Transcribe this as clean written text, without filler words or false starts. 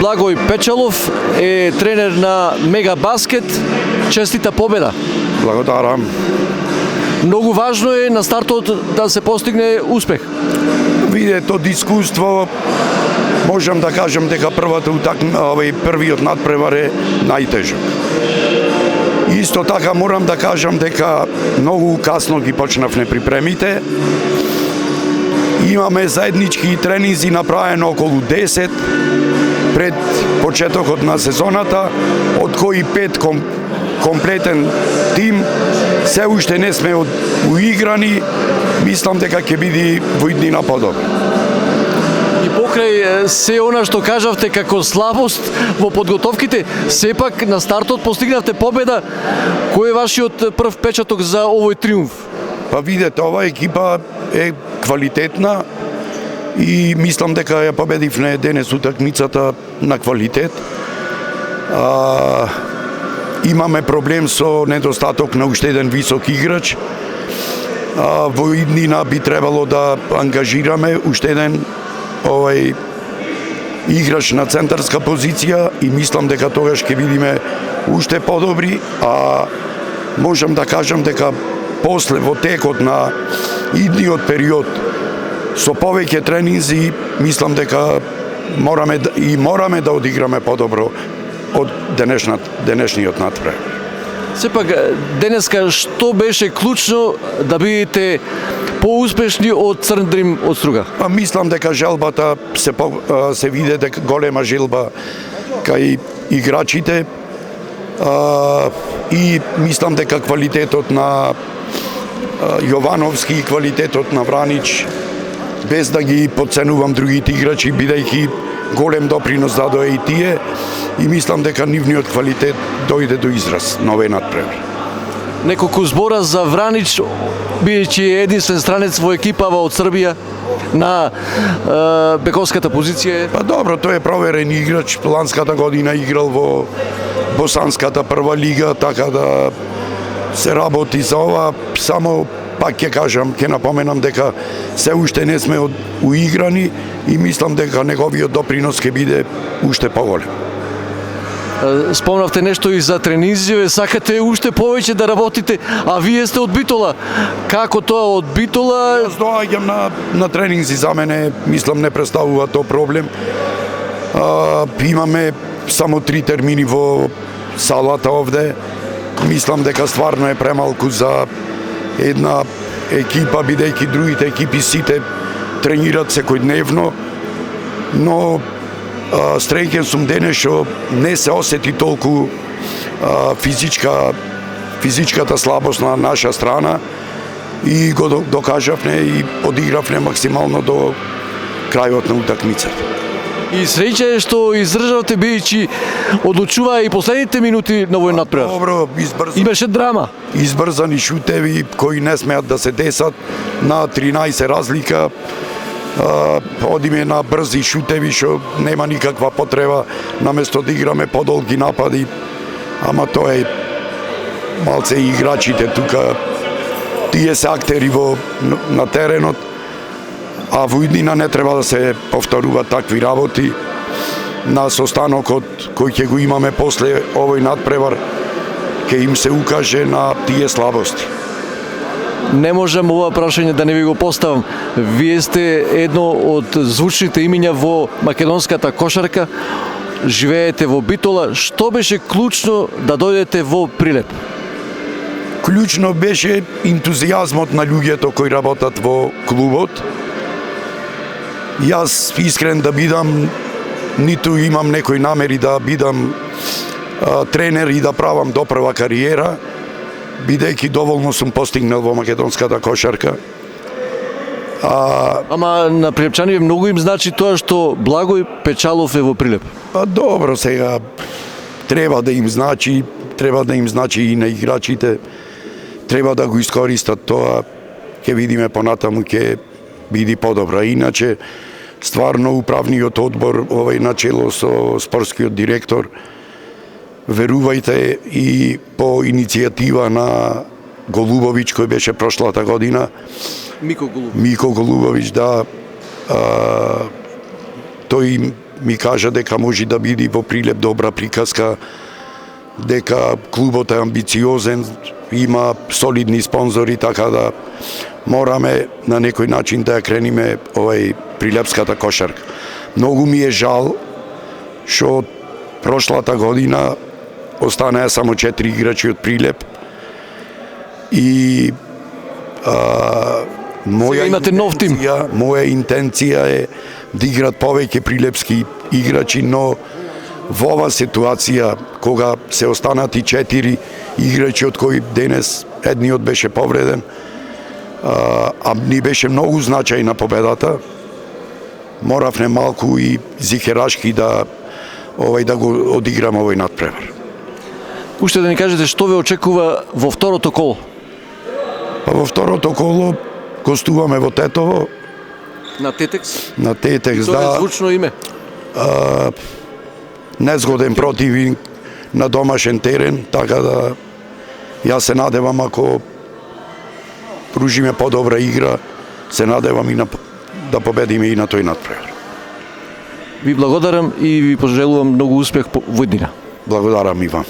Благој Печалов е тренер на Мега Баскет. Честита победа. Благодарам. Многу важно е на стартот да се постигне успех. Видете од искуство, можам да кажам дека првиот надпревар е најтежок. Исто така морам да кажам дека многу касно ги почнавме припремите. Имаме заеднички тренинзи направено околу 10 пред почетокот на сезоната, од кои 5 комплетен тим. Се уште не сме уиграни, мислам дека ќе биде во иднина подобро. И покрај се она што кажавте како слабост во подготовките, сепак на стартот постигнавте победа. Кој е вашиот прв печаток за овој триумф? Па видете, ова екипа е квалитетна и мислам дека ја победивме денес утакмицата на квалитет. Имаме проблем со недостаток на уште еден висок играч. Во иднина би требало да ангажираме уште еден играч на центарска позиција и мислам дека тогаш ќе видиме уште подобри, а можам да кажам дека после во текот на идниот период со повеќе тренинзи мислам дека мораме да одиграме подобро од денешниот надпревар. Сепак денеска што беше клучно да бидете поуспешни од Црн Дрим од Струга? Мислам дека желбата се виде дека голема желба кај играчите и мислам дека квалитетот на Јовановски и квалитетот на Вранич, без да ги подценувам другите играчи, бидејќи голем допринос дадоа и тие, и мислам дека нивниот квалитет дојде до израз на овој надпревар. Неколку збора за Вранич, бидејќи е единствен странец во екипава од Србија на бековската позиција. Па добро, тој е проверен играч, ланската година играл во Босанската прва лига, така да се работи за ова. Само пак ќе кажам, ќе напоменам дека се уште не сме уиграни и мислам дека неговиот допринос ќе биде уште поголем. Спомнавте нешто и за тренизија, сакате уште повеќе да работите, а вие сте од Битола. Како тоа од Битола? Јас доаѓам на тренинзи, за мене мислам не представува тоа проблем. Имаме само 3 термини во салата овде. Мислам дека стварно е премалку за една екипа, бидејќи другите екипи сите тренираат секојдневно, но среќен сум денес што не се осети толку физичката слабост на наша страна и го докажавме и одигравме максимално до крајот на утакмицата. И среќа е што издржавте, бидејќи одлучуваа и последните минути на овој надпревар. Добро, имаше драма. Избрзани шутеви кои не смеат да се десат на 13 разлика. Одиме на брзи шутеви што нема никаква потреба, наместо да играме подолги напади. Ама тоа е малце и играчите тука, тие се актери на теренот. А во иднина не треба да се повторуваат такви работи. На состанокот кој ќе го имаме после овој надпревар, ќе им се укаже на тие слабости. Не можам ова прашање да не ви го поставам. Вие сте едно од звучните имиња во македонската кошарка, живеете во Битола. Што беше клучно да дојдете во Прилеп? Клучно беше ентузијазмот на луѓето кои работат во клубот. Јас искрен да бидам, ниту имам некој намери да бидам тренер и да правам допрва кариера, бидејќи доволно сум постигнал во македонската кошарка. Ама на прилепчани многу им значи тоа што Благој Печалов е во Прилеп. Па добро, сега треба да им значи и на играчите, треба да го искористат тоа, ќе видиме понатаму, ќе биде подобра. Иначе, стварно управниот одбор, овој начело со спортскиот директор, верувајте и по иницијатива на Голубовиќ, кој беше прошлата година, Мико Голубовиќ, да, тој ми кажа дека може да биде во Прилеп добра приказка, дека клубот е амбициозен, има солидни спонзори, така да мораме на некој начин да ја крениме прилепската кошарка. Многу ми е жал што прошлата година останаа само 4 играчи од Прилеп и имате нов тим. Моја интенција е да играт повеќе прилепски играчи, но во оваа ситуација, кога се останати 4 играчи, од кои денес едниот беше повреден, а ни беше многу значајна победата, моравме малку и зихерашки да го одиграм овој надпревар. Уште да ни кажете што ве очекува во второто коло? Во второто коло гостуваме во Тетово. На Тетекс? На Тетекс, Тоа да. е звучно име. Незгоден противник на домашен терен, така да јас се надевам ако пружиме подобра игра, се надевам и да победиме и на тој надпревар. Ви благодарам и ви пожелувам многу успех во иднина. Благодарам и вам.